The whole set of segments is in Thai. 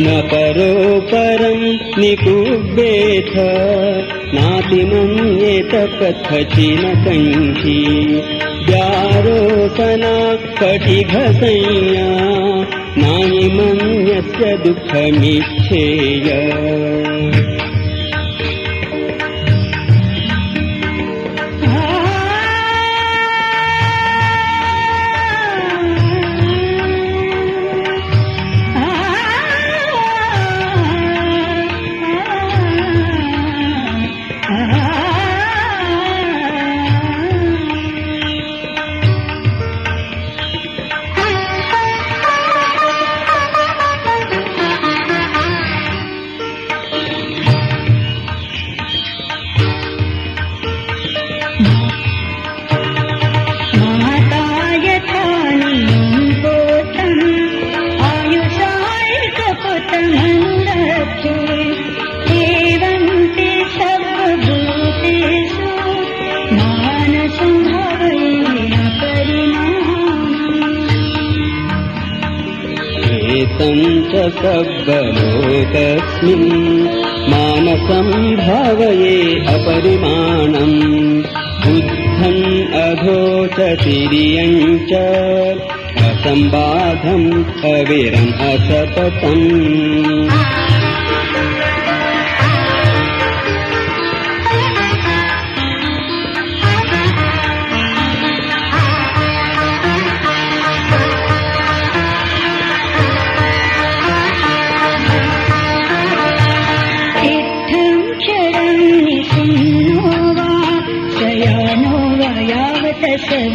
न परो परं निकुब्बेथ नाति मन्येत कथचिन कंठी व्यारोसना कटिघसंज्ञा नाहि मन्यस्य दुःखमिच्छेय सब्बलोकस्मिन् मानसं भावये अपरिमाणम् बुद्धम् अघोषतिरियं च असम्बाधम् अविरम् असततम्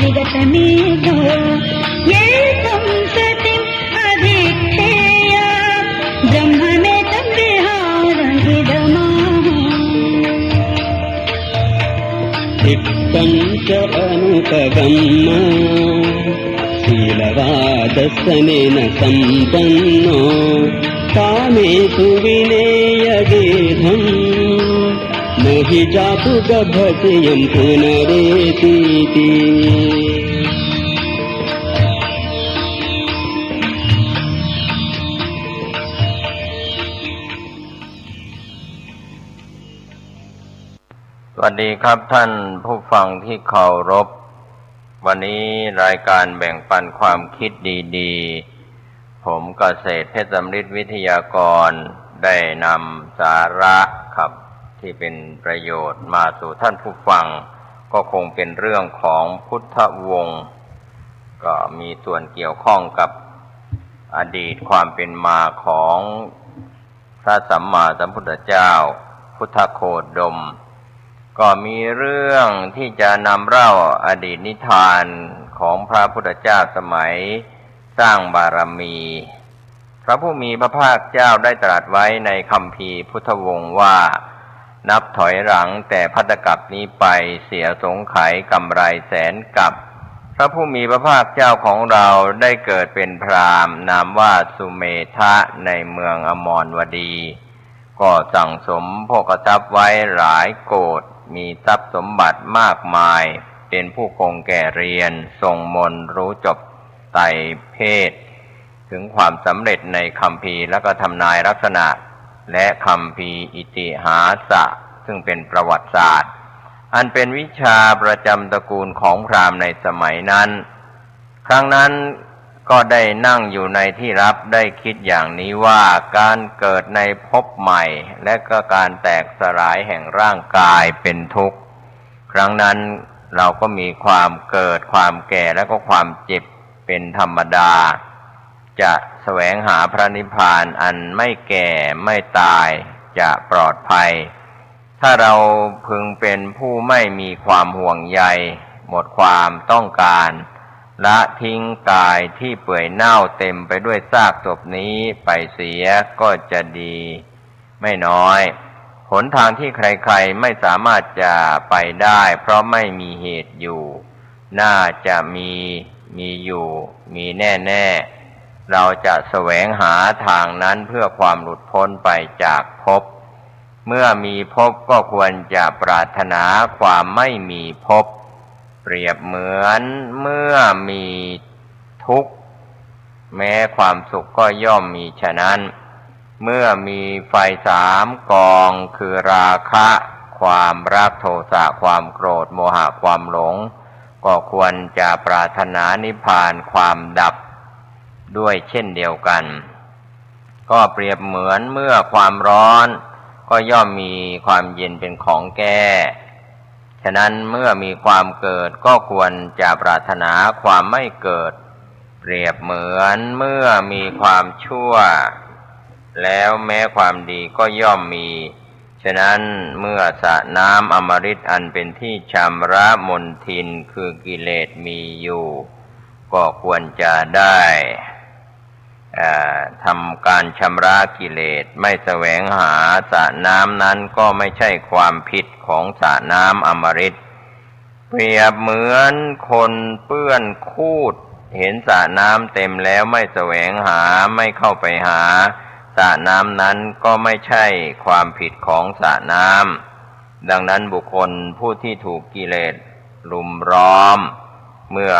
विगतमेघो ये संसतिम् अधिष्ठेय ब्रह्ममेतं विहारम् इदमाह इत्थं च अनुपगम्य शीलवादसनेन सम्पन्नो कामेषु विनेयगेधम् न हि जातु गभस्यं पुनरेतीतिสวัสดีครับท่านผู้ฟังที่เคารพวันนี้รายการแบ่งปันความคิดดีๆผมเกษตรเพชรสำริดวิทยากรได้นำสาระครับที่เป็นประโยชน์มาสู่ท่านผู้ฟังก็คงเป็นเรื่องของพุทธวงศ์ก็มีส่วนเกี่ยวข้องกับอดีตความเป็นมาของพระสัมมาสัมพุทธเจ้าพุทธโคดมก็มีเรื่องที่จะนำเล่าอดีตนิทานของพระพุทธเจ้าสมัยสร้างบารมีพระผู้มีพระภาคเจ้าได้ตรัสไว้ในคัมภีร์พุทธวงศ์ว่านับถอยหลังแต่ภัตตกัปนี้ไปเสียสงไขยกำไรแสนกัปพระผู้มีพระภาคเจ้าของเราได้เกิดเป็นพราหมณ์นามว่าสุเมธะในเมืองอมรวดีก็สั่งสมโภคทรัพย์ไว้หลายโกฏมีทรัพย์สมบัติมากมายเป็นผู้คงแก่เรียนทรงมนต์รู้จบไตรเพศถึงความสำเร็จในคัมภีร์และก็ทำนายลักษณะและคัมภีร์อิติหาสะซึ่งเป็นประวัติศาสตร์อันเป็นวิชาประจำตระกูลของพราหมณ์ในสมัยนั้นครั้งนั้นก็ได้นั่งอยู่ในที่ลับได้คิดอย่างนี้ว่าการเกิดในภพใหม่และก็การแตกสลายแห่งร่างกายเป็นทุกข์ครั้งนั้นเราก็มีความเกิดความแก่และก็ความเจ็บเป็นธรรมดาจะแสวงหาพระนิพพานอันไม่แก่ไม่ตายจะปลอดภัยถ้าเราพึงเป็นผู้ไม่มีความห่วงใยหมดความต้องการละทิ้งกายที่เปื่อยเน่าเต็มไปด้วยซากศพนี้ไปเสียก็จะดีไม่น้อยหนทางที่ใครๆไม่สามารถจะไปได้เพราะไม่มีเหตุอยู่น่าจะมีอยู่มีแน่ๆเราจะแสวงหาทางนั้นเพื่อความหลุดพ้นไปจากภพเมื่อมีภพก็ควรจะปรารถนาความไม่มีภพเปรียบเหมือนเมื่อมีทุกข์แม้ความสุขก็ย่อมมีฉะนั้น เมื่อมีไฟ3กองคือราคะความรักโทสะความโกรธโมหะความหลงก็ควรจะปรารถนานิพพานความดับด้วยเช่นเดียวกันก็เปรียบเหมือนเมื่อความร้อนก็ย่อมมีความเย็นเป็นของแก้ฉะนั้นเมื่อมีความเกิดก็ควรจะปรารถนาความไม่เกิดเปรียบเหมือนเมื่อมีความชั่วแล้วแม้ความดีก็ย่อมมีฉะนั้นเมื่อสระน้ำอมฤตอันเป็นที่ชำระมลทินคือกิเลสมีอยู่ก็ควรจะได้ทำการชำระกิเลสไม่แสวงหาสระน้ำนั้นก็ไม่ใช่ความผิดของสระน้ำอมฤตเปรียบเหมือนคนเปื้อนคูดเห็นสระน้ำเต็มแล้วไม่แสวงหาไม่เข้าไปหาสระน้ำนั้นก็ไม่ใช่ความผิดของสระน้ำดังนั้นบุคคลผู้ที่ถูกกิเลสรุมล้อมเมื่อ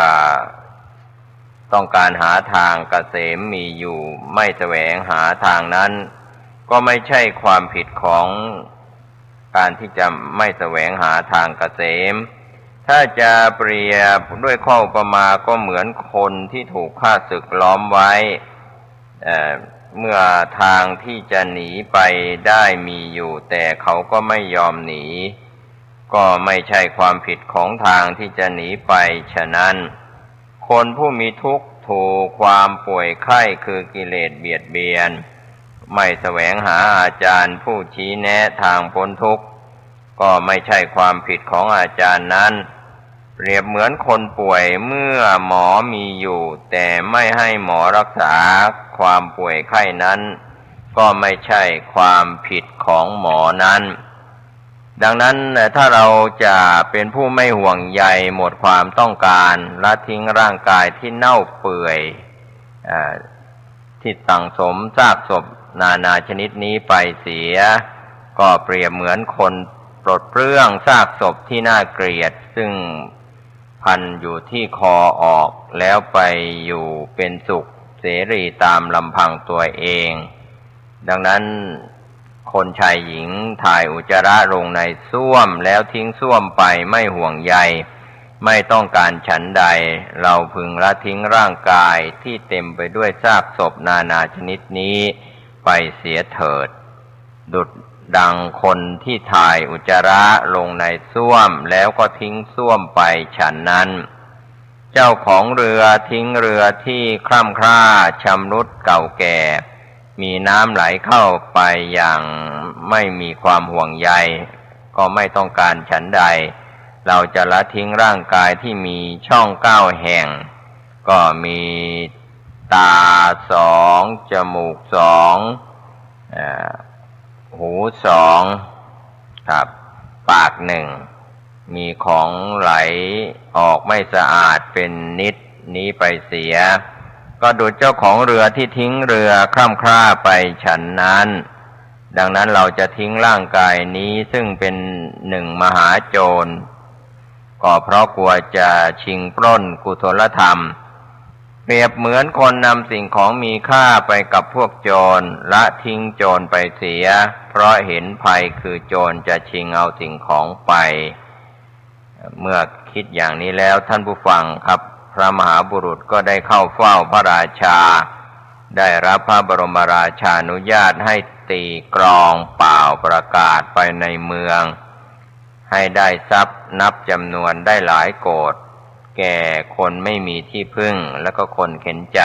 ต้องการหาทางเกษมมีอยู่ไม่แสวงหาทางนั้นก็ไม่ใช่ความผิดของการที่จะไม่แสวงหาทางเกษมถ้าจะเปรียบด้วยข้ออุปมาก็เหมือนคนที่ถูกข้าศึกล้อมไว้เมื่อทางที่จะหนีไปได้มีอยู่แต่เขาก็ไม่ยอมหนีก็ไม่ใช่ความผิดของทางที่จะหนีไปฉะนั้นคนผู้มีทุกข์ถูกความป่วยไข้คือกิเลสเบียดเบียนไม่แสวงหาอาจารย์ผู้ชี้แนะทางพ้นทุกข์ก็ไม่ใช่ความผิดของอาจารย์นั้นเปรียบเหมือนคนป่วยเมื่อหมอมีอยู่แต่ไม่ให้หมอรักษาความป่วยไข้นั้นก็ไม่ใช่ความผิดของหมอนั้นดังนั้นถ้าเราจะเป็นผู้ไม่ห่วงใยหมดความต้องการละทิ้งร่างกายที่เน่าเปื่อยที่สั่งสมซากศพนานาชนิดนี้ไปเสียก็เปรียบเหมือนคนปลดเปลื้องซากศพที่น่าเกลียดซึ่งพันอยู่ที่คอออกแล้วไปอยู่เป็นสุขเสรีตามลำพังตัวเองดังนั้นคนชายหญิงถ่ายอุจจาระลงในส้วมแล้วทิ้งส้วมไปไม่ห่วงใยไม่ต้องการฉันใดเราพึงละทิ้งร่างกายที่เต็มไปด้วยซากศพนานาชนิดนี้ไปเสียเถิดดุจดังคนที่ถ่ายอุจจาระลงในส้วมแล้วก็ทิ้งส้วมไปฉันนั้นเจ้าของเรือทิ้งเรือที่คร่ำคร่าชำรุดเก่าแก่มีน้ำไหลเข้าไปอย่างไม่มีความห่วงใยก็ไม่ต้องการฉันใดเราจะละทิ้งร่างกายที่มีช่อง9แห่งก็มีตา2จมูก2หู2ครับปาก1มีของไหลออกไม่สะอาดเป็นนิดนี้ไปเสียก็ดุจเจ้าของเรือที่ทิ้งเรือคร่ำคร่าไปฉันนั้นดังนั้นเราจะทิ้งร่างกายนี้ซึ่งเป็น1มหาโจรก็เพราะกลัวจะชิงปล้นกุศลธรรมเปรียบเหมือนคนนำสิ่งของมีค่าไปกับพวกโจรละทิ้งโจรไปเสียเพราะเห็นภัยคือโจรจะชิงเอาสิ่งของไปเมื่อคิดอย่างนี้แล้วท่านผู้ฟังครับพระมหาบุรุษก็ได้เข้าเฝ้าพระราชาได้รับพระบรมราชานุญาตให้ตีกลองเป่าประกาศไปในเมืองให้ได้ทรัพย์นับจำนวนได้หลายโกฏแก่คนไม่มีที่พึ่งและก็คนเข็นใจ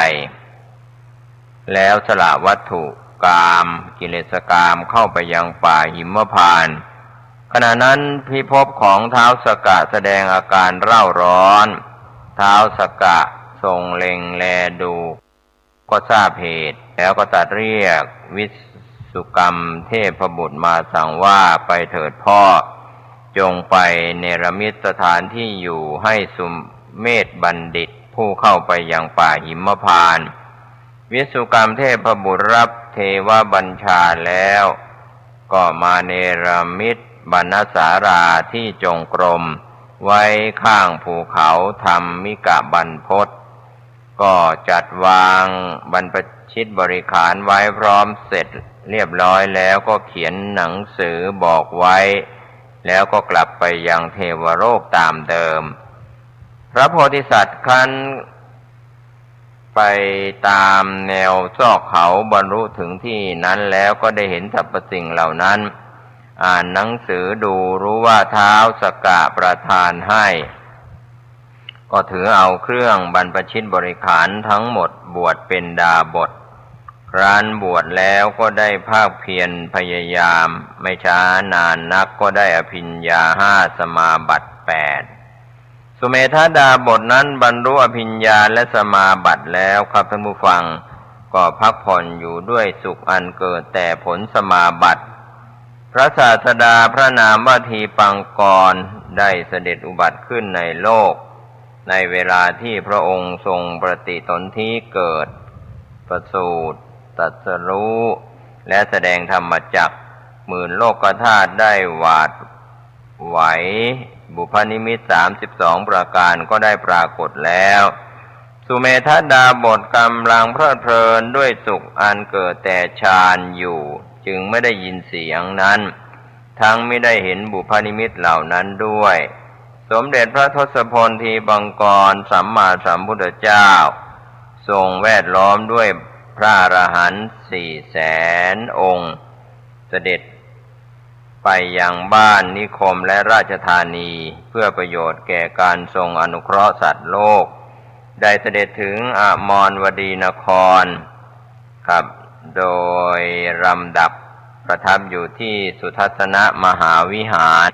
แล้วสละวัตถุกามกิเลสกามเข้าไปยังป่าหิมพานต์ขณะนั้นพิภพของท้าวสกะแสดงอาการเร่าร้อนท้าวสกะทรงเล็งแลดูก็ทราบเหตุแล้วก็ตรัสเรียกวิสุกรรมเทพบุตรมาสั่งว่าไปเถิดพ่อจงไปเนรมิตสถานที่อยู่ให้สุเมธบัณฑิตผู้เข้าไปยังป่าหิมพานต์วิสุกรรมเทพบุตรรับเทวบัญชาแล้วก็มาเนรมิตบรรณศาลาที่จงกรมไว้ข้างภูเขาธรรมิกบรรพตก็จัดวางบรรพชิตบริขารไว้พร้อมเสร็จ เรียบร้อยแล้วก็เขียนหนังสือบอกไว้แล้วก็กลับไปยังเทวโลกตามเดิมพระโพธิสัตว์ครั้นไปตามแนวซอกเขาบรรลุถึงที่นั้นแล้วก็ได้เห็นสรรพสิ่งเหล่านั้นอ่านหนังสือดูรู้ว่าท้าวสักกะประทานให้ก็ถือเอาเครื่องบรรพชิตบริขารทั้งหมดบวชเป็นดาบสครั้นบวชแล้วก็ได้ภาคเพียรพยายามไม่ช้านานนักก็ได้อภิญญา5สมาบัติ8สุเมธาดาบทนั้นบรรลุอภิญญาและสมาบัติแล้วครับท่านผู้ฟังก็พักผ่อนอยู่ด้วยสุขอันเกิดแต่ผลสมาบัติพระศาสดาพระนามว่าทีปังกรได้เสด็จอุบัติขึ้นในโลกในเวลาที่พระองค์ทรงปฏิสนธิเกิดประสูติตรัสรู้และแสดงธรรมจักรหมื่นโลกธาตุได้หวาดไหวบุพนิมิต32ประการก็ได้ปรากฏแล้วสุเมธาดาบทกำลังเพลิดเพลินด้วยสุขอันเกิดแต่ฌานอยู่จึงไม่ได้ยินเสียงนั้นทั้งไม่ได้เห็นบุพนิมิตเหล่านั้นด้วยสมเด็จพระทศพลทีปังกรสัมมาสัมพุทธเจ้าทรงแวดล้อมด้วยพระอรหันต์400,000 องค์เสด็จไปยังบ้านนิคมและราชธานีเพื่อประโยชน์แก่การทรงอนุเคราะห์สัตว์โลกได้เสด็จถึงอมรวดีนครครับโดยลำดับประทับอยู่ที่สุทัศนมหาวิหาร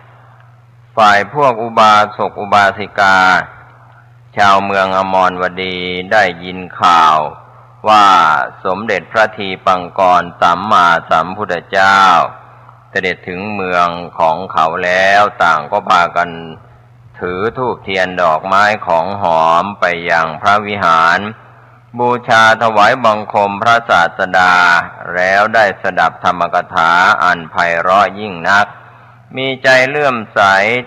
ฝ่ายพวกอุบาสกอุบาสิกาชาวเมืองอมรวดีได้ยินข่าวว่าสมเด็จพระทีปังกรสัมมาสัมพุทธเจ้าเสด็จถึงเมืองของเขาแล้วต่างก็พากันถือธูปเทียนดอกไม้ของหอมไปยังพระวิหารบูชาถวายบังคมพระศาสดาแล้วได้สดับธรรมกถาอันไพเราะยิ่งนักมีใจเลื่อมใส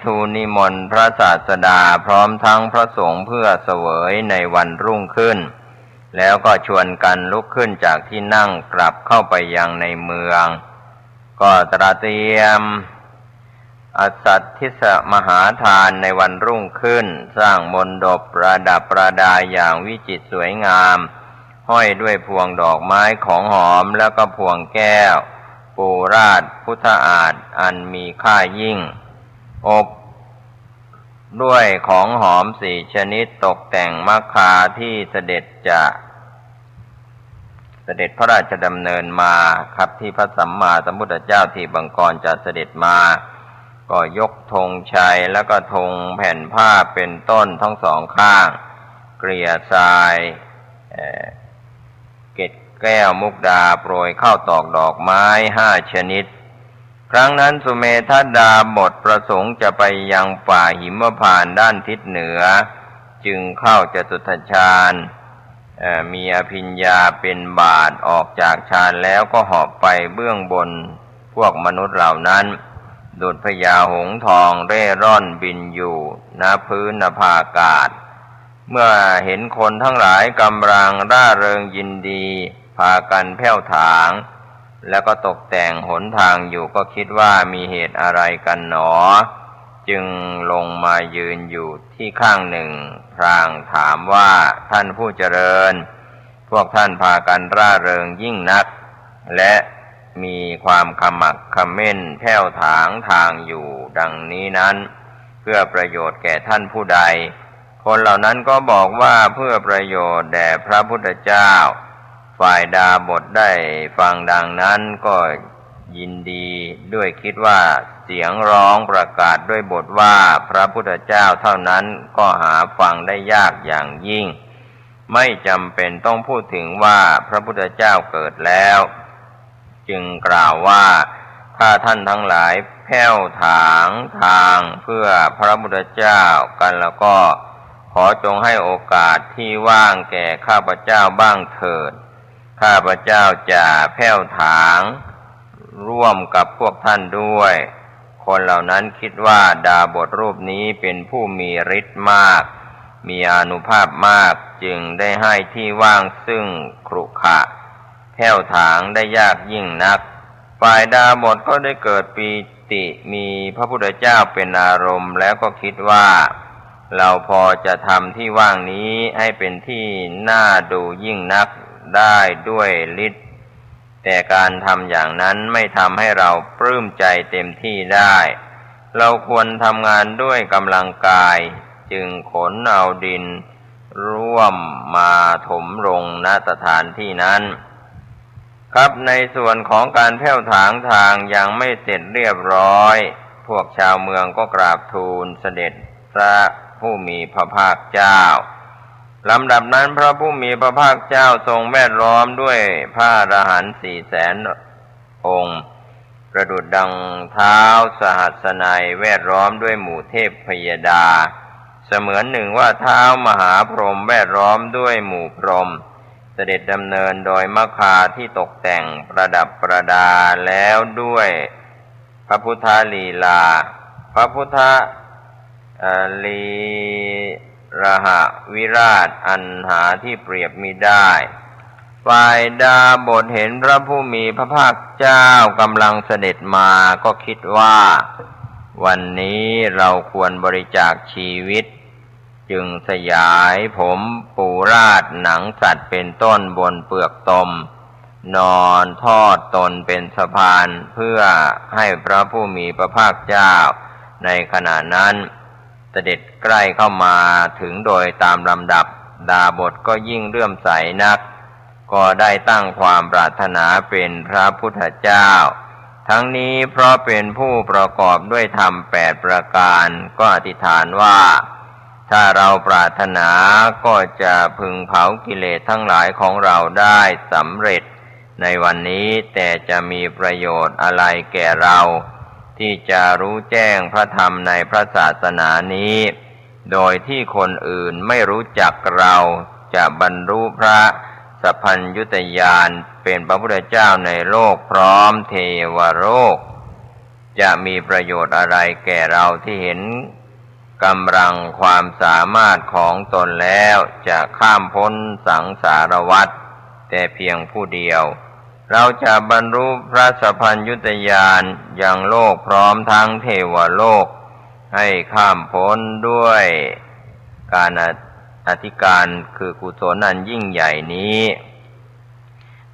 ทูลนิมนต์พระศาสดาพร้อมทั้งพระสงฆ์เพื่อเสวยในวันรุ่งขึ้นแล้วก็ชวนกันลุกขึ้นจากที่นั่งกลับเข้าไปยังในเมืองก็ตระเตรียมอสัตถิสมหาทานในวันรุ่งขึ้นสร้างมณฑปประดับประดาอย่างวิจิตรสวยงามห้อยด้วยพวงดอกไม้ของหอมแล้วก็พวงแก้วปูราชพุทธอาฏอันมีค่ายิ่งอบด้วยของหอม4 ชนิดตกแต่งมัคคาที่เสด็จพระราชดำเนินมาครับที่พระสัมมาสัมพุทธเจ้าทีปังกรจะเสด็จมาก็ยกธงชัยแล้วก็ธงแผ่นผ้าเป็นต้นทั้งสองข้างเกลี่ยทรายเกล็ดแก้วมุกดาโปรยข้าวตอกดอกไม้5 ชนิดครั้งนั้นสุเมธาดาบทประสงค์จะไปยังป่าหิมพานต์ด้านทิศเหนือจึงเข้าจตุตถฌานมีอภิญญาเป็นบาทออกจากฌานแล้วก็หอบไปเบื้องบนพวกมนุษย์เหล่านั้นดุจพญาหงส์ทองเร่ร่อนบินอยู่ณพื้นนภาอากาศเมื่อเห็นคนทั้งหลายกำลังร่าเริงยินดีพากันแผ่วถางแล้วก็ตกแต่งหนทางอยู่ก็คิดว่ามีเหตุอะไรกันหนอจึงลงมายืนอยู่ที่ข้างหนึ่งพลางถามว่าท่านผู้เจริญพวกท่านพากันร่าเริงยิ่งนักและมีความขมักเขม้นแผ่วถางทางอยู่ดังนี้นั้นเพื่อประโยชน์แก่ท่านผู้ใดคนเหล่านั้นก็บอกว่าเพื่อประโยชน์แด่พระพุทธเจ้าฝ่ายดาบทได้ฟังดังนั้นก็ยินดีด้วยคิดว่าเสียงร้องประกาศด้วยบทว่าพระพุทธเจ้าเท่านั้นก็หาฟังได้ยากอย่างยิ่งไม่จำเป็นต้องพูดถึงว่าพระพุทธเจ้าเกิดแล้วจึงกล่าวว่าถ้าท่านทั้งหลายแผ่วถางทางเพื่อพระพุทธเจ้ากันแล้วก็ขอจงให้โอกาสที่ว่างแก่ข้าพเจ้าบ้างเถิดข้าพเจ้าจะแผ่วถางร่วมกับพวกท่านด้วยคนเหล่านั้นคิดว่าดาบทรูปนี้เป็นผู้มีฤทธิ์มากมีอานุภาพมากจึงได้ให้ที่ว่างซึ่งขรุขระแผ่วถางได้ยากยิ่งนัก ฝ่ายดาบทก็ได้เกิดปีติมีพระพุทธเจ้าเป็นอารมณ์แล้วก็คิดว่าเราพอจะทำที่ว่างนี้ให้เป็นที่น่าดูยิ่งนักได้ด้วยฤทธิ์แต่การทำอย่างนั้นไม่ทำให้เราปลื้มใจเต็มที่ได้เราควรทำงานด้วยกำลังกายจึงขนเอาดินร่วมมาถมลงณสถานที่นั้นครับในส่วนของการแผ่วถางทางยังไม่เสร็จเรียบร้อยพวกชาวเมืองก็กราบทูลเสด็จพระผู้มีพระภาคเจ้าลำดับนั้นพระผู้มีพระภาคเจ้าทรงแวดล้อมด้วยพระอรหันต์400,000 องค์ประดุจดังเท้าสหัสนัยแวดล้อมด้วยหมู่เทพพยดาเสมือนหนึ่งว่าเท้ามหาพรหมแวดล้อมด้วยหมู่พรหมเสด็จดำเนินโดยมคาที่ตกแต่งประดับประดาแล้วด้วยพระพุทธลีลาพระพุทธลีรหวิราชอันหาที่เปรียบมิได้ฝ่ายดาบทเห็นพระผู้มีพระภาคเจ้ากำลังเสด็จมาก็คิดว่าวันนี้เราควรบริจาคชีวิตจึงสยายผมปูราดหนังสัตว์เป็นต้นบนเปลือกตมนอนทอดตนเป็นสะพานเพื่อให้พระผู้มีพระภาคเจ้าในขณะนั้นเสด็จใกล้เข้ามาถึงโดยตามลำดับดาบทก็ยิ่งเลื่อมใสนักก็ได้ตั้งความปรารถนาเป็นพระพุทธเจ้าทั้งนี้เพราะเป็นผู้ประกอบด้วยธรรม8 ประการก็อธิษฐานว่าถ้าเราปรารถนาก็จะพึงเผากิเลสทั้งหลายของเราได้สำเร็จในวันนี้แต่จะมีประโยชน์อะไรแก่เราที่จะรู้แจ้งพระธรรมในพระศาสนานี้โดยที่คนอื่นไม่รู้จักเราจะบรรลุพระสัพพัญญุตญาณเป็นพระพุทธเจ้าในโลกพร้อมเทวโลกจะมีประโยชน์อะไรแก่เราที่เห็นกำลังความสามารถของตนแล้วจะข้ามพ้นสังสารวัฏแต่เพียงผู้เดียวเราจะบรรลุพระสัพพัญญุตญาณยังโลกพร้อมทั้งเทวโลกให้ข้ามพ้นด้วยการอธิการคือกุศลอันยิ่งใหญ่นี้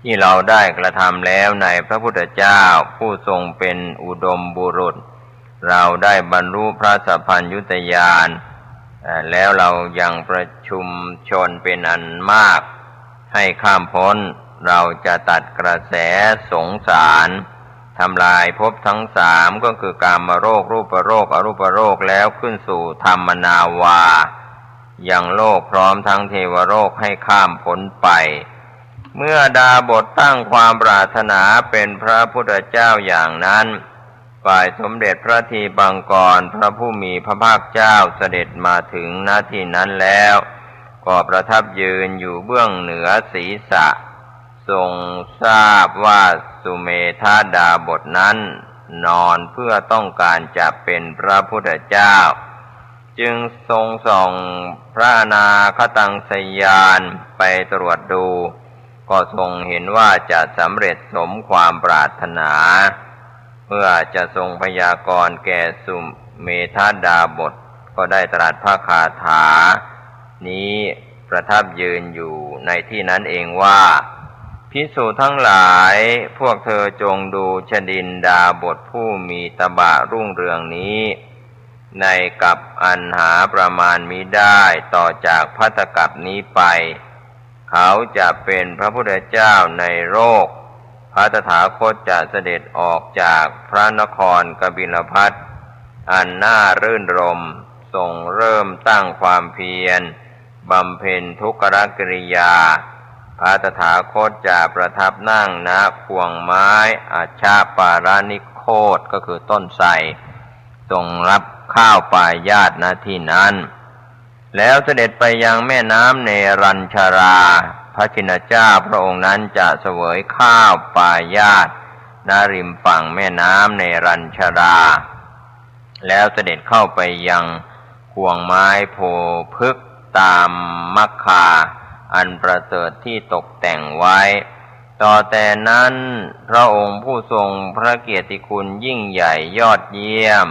ที่เราได้กระทำแล้วในพระพุทธเจ้าผู้ทรงเป็นอุดมบุรุษเราได้บรรลุพระสัพพัญญุตญาณแล้วเรายังประชุมชนเป็นอันมากให้ข้ามพ้นเราจะตัดกระแสสงสารทำลายภพทั้ง3ก็คือกามโรครูปโรคอรูปโรคแล้วขึ้นสู่ธรรมนาวายังโลกพร้อมทั้งเทวโลกให้ข้ามพ้นไปเมื่อดาบทตั้งความปรารถนาเป็นพระพุทธเจ้าอย่างนั้นฝ่ายสมเด็จพระทีปังกรพระผู้มีพระภาคเจ้าเสด็จมาถึงณที่นั้นแล้วก็ประทับยืนอยู่เบื้องเหนือศีรษะทรงทราบว่าสุเมธาดาบทนั้นนอนเพื่อต้องการจะเป็นพระพุทธเจ้าจึงทรงส่องพระอนาคตังสยานไปตรวจดูก็ทรงเห็นว่าจะสำเร็จสมความปรารถนาเมื่อจะทรงพยากรณ์แก่สุเมธาดาบทก็ได้ตรัสพระคาถานี้ประทับยืนอยู่ในที่นั้นเองว่าภิกษุทั้งหลายพวกเธอจงดูชดินดาบทผู้มีตบะรุ่งเรืองนี้ในกัปอันหาประมาณมิได้ต่อจากภัตตกัปนี้ไปเขาจะเป็นพระพุทธเจ้าในโลกพระตถาคตจะเสด็จออกจากพระนครกบิลพัสดุอันน่ารื่นรมทรงเริ่มตั้งความเพียรบำเพ็ญทุกขกิริยาพระตถาคตจะประทับนั่งณพวงไม้อาชาปารานิโคตก็คือต้นไทรทรงรับข้าวปายาตณที่นั้นแล้วเสด็จไปยังแม่น้ำเนรัญชาราพระชินเจ้าพระองค์นั้นจะเสวยข้าวปายาตณริมฝั่งแม่น้ำเนรัญชาราแล้วเสด็จเข้าไปยังพวงไม้โพพฤกษ์ตามมัคคาอันประเสริฐที่ตกแต่งไว้ ต่อแต่นั้นพระองค์ผู้ทรงพระเกียรติคุณยิ่งใหญ่ยอดเยี่ยม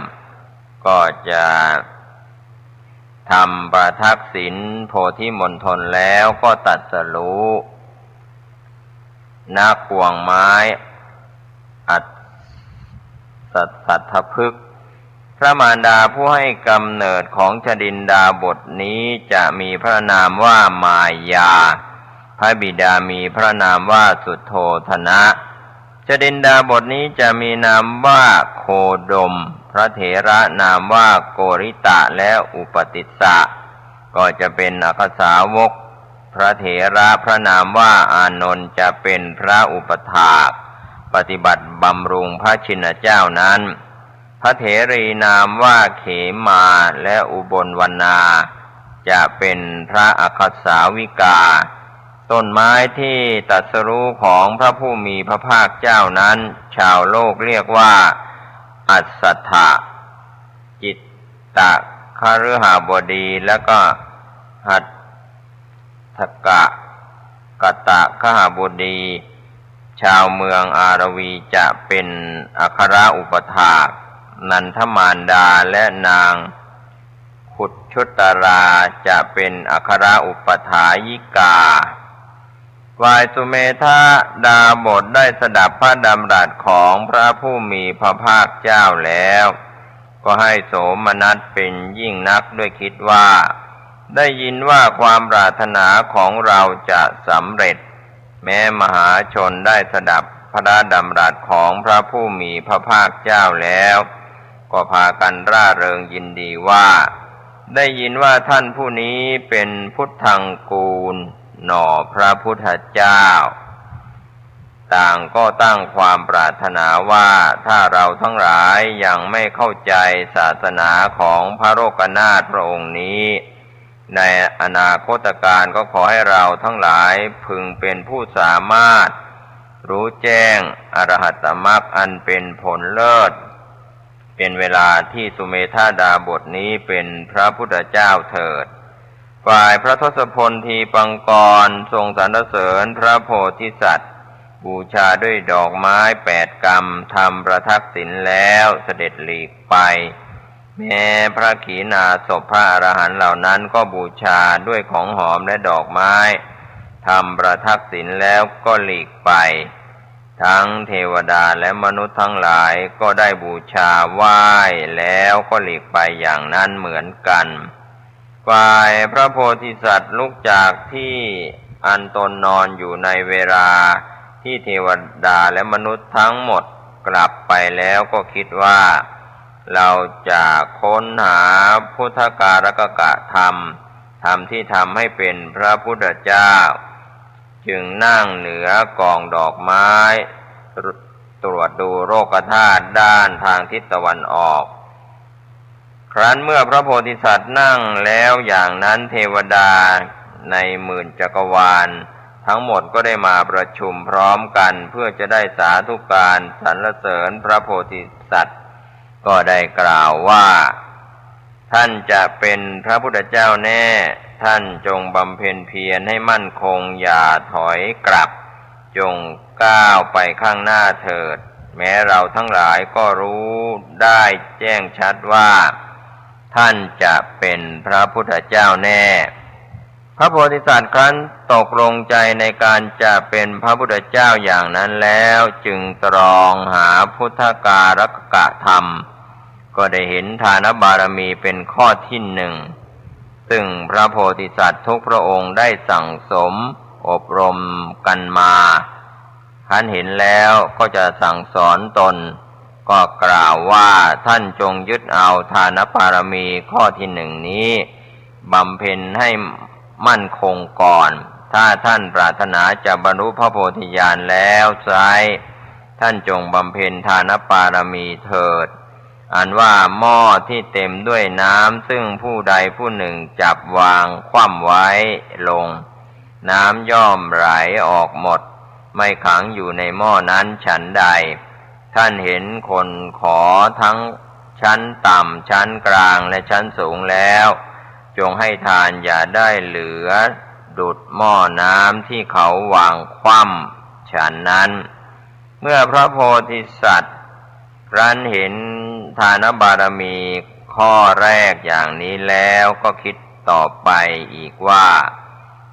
ก็จะทำประทักษิณโพธิมณฑลแล้วก็ตรัสรู้ณกวงไม้อัศสัทธพฤกษ์พระมารดาผู้ให้กำเนิดของชดินดาบทนี้จะมีพระนามว่ามายาพระบิดามีพระนามว่าสุโธธนะชดินดาบทนี้จะมีนามว่าโคดมพระเถระนามว่าโกริตะและอุปติสสะก็จะเป็นอัคสาวกพระเถระพระนามว่าอานนท์จะเป็นพระอุปถากปฏิบัติบำรุงพระชินเจ้านั้นพระเถรีนามว่าเขมาและอุบลวรรณาจะเป็นพระอัคสาวิกาต้นไม้ที่ตรัสรู้ของพระผู้มีพระภาคเจ้านั้นชาวโลกเรียกว่าอัสสัทธะจิตตะคฤหบดีแล้วก็หัตถกะกตะคหบดีชาวเมืองอารวีจะเป็นอัครอุปถากนันทมารดาและนางขุดชุตราจะเป็นอัครอุปถายิกาวายสุเมธาดาบทได้สดับพระดำรัสของพระผู้มีพระภาคเจ้าแล้วก็ให้โสมนัสเป็นยิ่งนักด้วยคิดว่าได้ยินว่าความปรารถนาของเราจะสำเร็จแม้มหาชนได้สดับพระดำรัสของพระผู้มีพระภาคเจ้าแล้วก็พากันร่าเริงยินดีว่าได้ยินว่าท่านผู้นี้เป็นพุทธังกูลหน่อพระพุทธเจ้าต่างก็ตั้งความปรารถนาว่าถ้าเราทั้งหลายยังไม่เข้าใจศาสนาของพระโลกนาถพระองค์นี้ในอนาคตการก็ขอให้เราทั้งหลายพึงเป็นผู้สามารถรู้แจ้งอรหัตมรรคอันเป็นผลเลิศเป็นเวลาที่สุเมธาดาบทนี้เป็นพระพุทธเจ้าเถิดฝ่ายพระทศพลทีปังกรทรงสรรเสริญพระโพธิสัตว์บูชาด้วยดอกไม้8 กำทำประทักษิณแล้วเสด็จหลีกไปแม้พระขีณาสพพระอรหันต์เหล่านั้นก็บูชาด้วยของหอมและดอกไม้ทำประทักษิณแล้วก็หลีกไปทั้งเทวดาและมนุษย์ทั้งหลายก็ได้บูชาไหว้แล้วก็หลีกไปอย่างนั้นเหมือนกันฝ่ายพระโพธิสัตว์ลุกจากที่อันตนนอนอยู่ในเวลาที่เทวดาและมนุษย์ทั้งหมดกลับไปแล้วก็คิดว่าเราจะค้นหาพุทธการกกะธรรมที่ทำให้เป็นพระพุทธเจ้าจึงนั่งเหนือกองดอกไม้ตรวจดูโลกธาตุด้านทางทิศตะวันออกครั้นเมื่อพระโพธิสัตว์นั่งแล้วอย่างนั้นเทวดาในหมื่นจักรวาลทั้งหมดก็ได้มาประชุมพร้อมกันเพื่อจะได้สาธุการสรรเสริญพระโพธิสัตว์ก็ได้กล่าวว่าท่านจะเป็นพระพุทธเจ้าแน่ท่านจงบำเพ็ญเพียรให้มั่นคงอย่าถอยกลับจงก้าวไปข้างหน้าเถิดแม้เราทั้งหลายก็รู้ได้แจ้งชัดว่าท่านจะเป็นพระพุทธเจ้าแน่พระโพธิสัตว์ครั้นตกลงใจในการจะเป็นพระพุทธเจ้าอย่างนั้นแล้วจึงตรองหาพุทธการกะธรรมก็ได้เห็นทานบารมีเป็นข้อที่1ซึ่งพระโพธิสัตว์ทุกพระองค์ได้สั่งสมอบรมกันมาท่านเห็นแล้วก็จะสั่งสอนตนก็กล่าวว่าท่านจงยึดเอาทานบารมีข้อที่1นี้บำเพ็ญให้มั่นคงก่อนถ้าท่านปรารถนาจะบรรลุพระโพธิญาณแล้วไซร้ท่านจงบำเพ็ญทานบารมีเถิดอันว่าหม้อที่เต็มด้วยน้ำซึ่งผู้ใดผู้หนึ่งจับวางคว่ำไว้ลงน้ำย่อมไหลออกหมดไม่ขังอยู่ในหม้อนั้นฉันใดท่านเห็นคนขอทั้งชั้นต่ำชั้นกลางและชั้นสูงแล้วจงให้ทานอย่าได้เหลือดุจหม้อน้ำที่เขาวางคว่ำฉ ฉันนั้นเมื่อพระโพธิสัตว์ครั้นเห็นทานบารมีข้อแรกอย่างนี้แล้วก็คิดต่อไปอีกว่า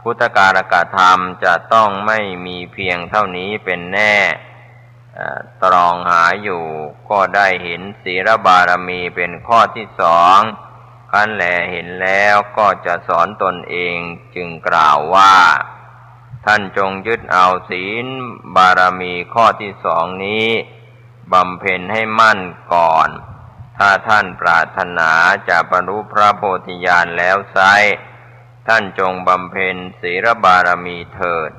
พุทธการกธรรมจะต้องไม่มีเพียงเท่านี้เป็นแน่ตรองหาอยู่ก็ได้เห็นศีลบารมีเป็นข้อที่สองครั้นแลเห็นแล้วก็จะสอนตนเองจึงกล่าวว่าท่านจงยึดเอาศีลบารมีข้อที่สองนี้บำเพ็ญให้มั่นก่อนถ้าท่านปรารถนาจะบรรลุพระโพธิญาณแล้วไซร้ท่านจงบำเพ็ญศีลบารมีเถิด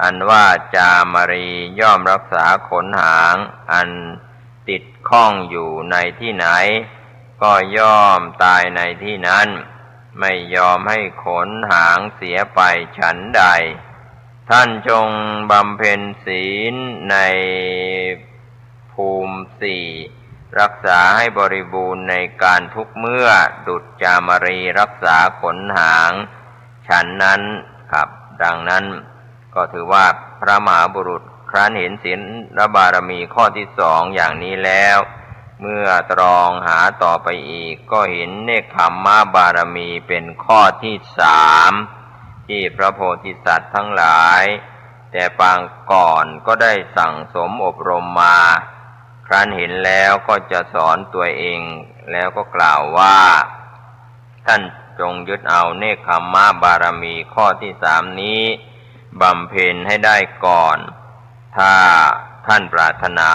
อันว่าจามรีย่อมรักษาขนหางอันติดข้องอยู่ในที่ไหนก็ย่อมตายในที่นั้นไม่ยอมให้ขนหางเสียไปฉันใดท่านจงบำเพ็ญศีลในภูมิสี่รักษาให้บริบูรณ์ในการทุกเมื่อดุจจามรีรักษาขนหางฉันนั้นครับดังนั้นก็ถือว่าพระมหาบุรุษครั้นเห็นศีลบารมีข้อที่สองอย่างนี้แล้วเมื่อตรองหาต่อไปอีกก็เห็นเนกขัมมะบารมีเป็นข้อที่สามที่พระโพธิสัตว์ทั้งหลายแต่ปางก่อนก็ได้สั่งสมอบรมมาครั้นเห็นแล้วก็จะสอนตัวเองแล้วก็กล่าวว่าท่านจงยึดเอาเนกขัมมะบารมีข้อที่สามนี้บำเพ็ญให้ได้ก่อนถ้าท่านปรารถนา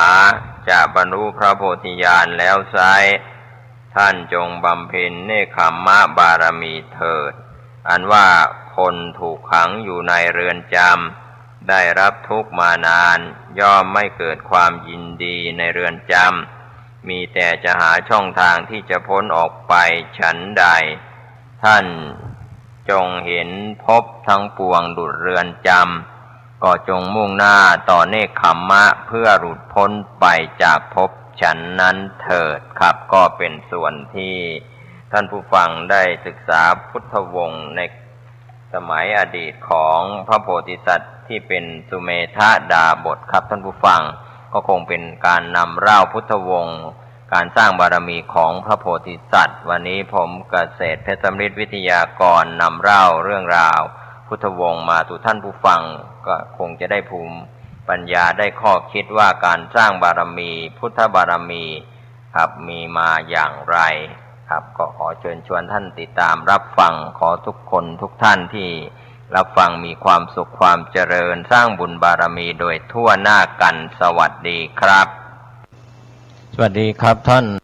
จะบรรลุพระโพธิญาณแล้วไซร้ท่านจงบำเพ็ญเนกขัมมะบารมีเถิดอันว่าคนถูกขังอยู่ในเรือนจำได้รับทุกข์มานานย่อมไม่เกิดความยินดีในเรือนจำมีแต่จะหาช่องทางที่จะพ้นออกไปฉันใดท่านจงเห็นภพทั้งปวงดุจเรือนจำก็จงมุ่งหน้าต่อเนกขัมมะเพื่อหลุดพ้นไปจากภพฉันนั้นเถิดครับก็เป็นส่วนที่ท่านผู้ฟังได้ศึกษาพุทธวงศ์ในสมัยอดีตของพระโพธิสัตว์ที่เป็นสุเมธาดาบทครับท่านผู้ฟังก็คงเป็นการนำเล่าพุทธวงศ์การสร้างบารมีของพระโพธิสัตว์วันนี้ผมเกษตรเพชรสำริดวิทยากรนำเล่าเรื่องราวพุทธวงศ์มาสู่ท่านผู้ฟังก็คงจะได้ภูมิปัญญาได้ข้อคิดว่าการสร้างบารมีพุทธบารมีครับมีมาอย่างไรครับก็ขอเชิญชวนท่านติดตามรับฟังขอทุกคนทุกท่านที่รับฟังมีความสุขความเจริญสร้างบุญบารมีโดยทั่วหน้ากันสวัสดีครับสวัสดีครับท่าน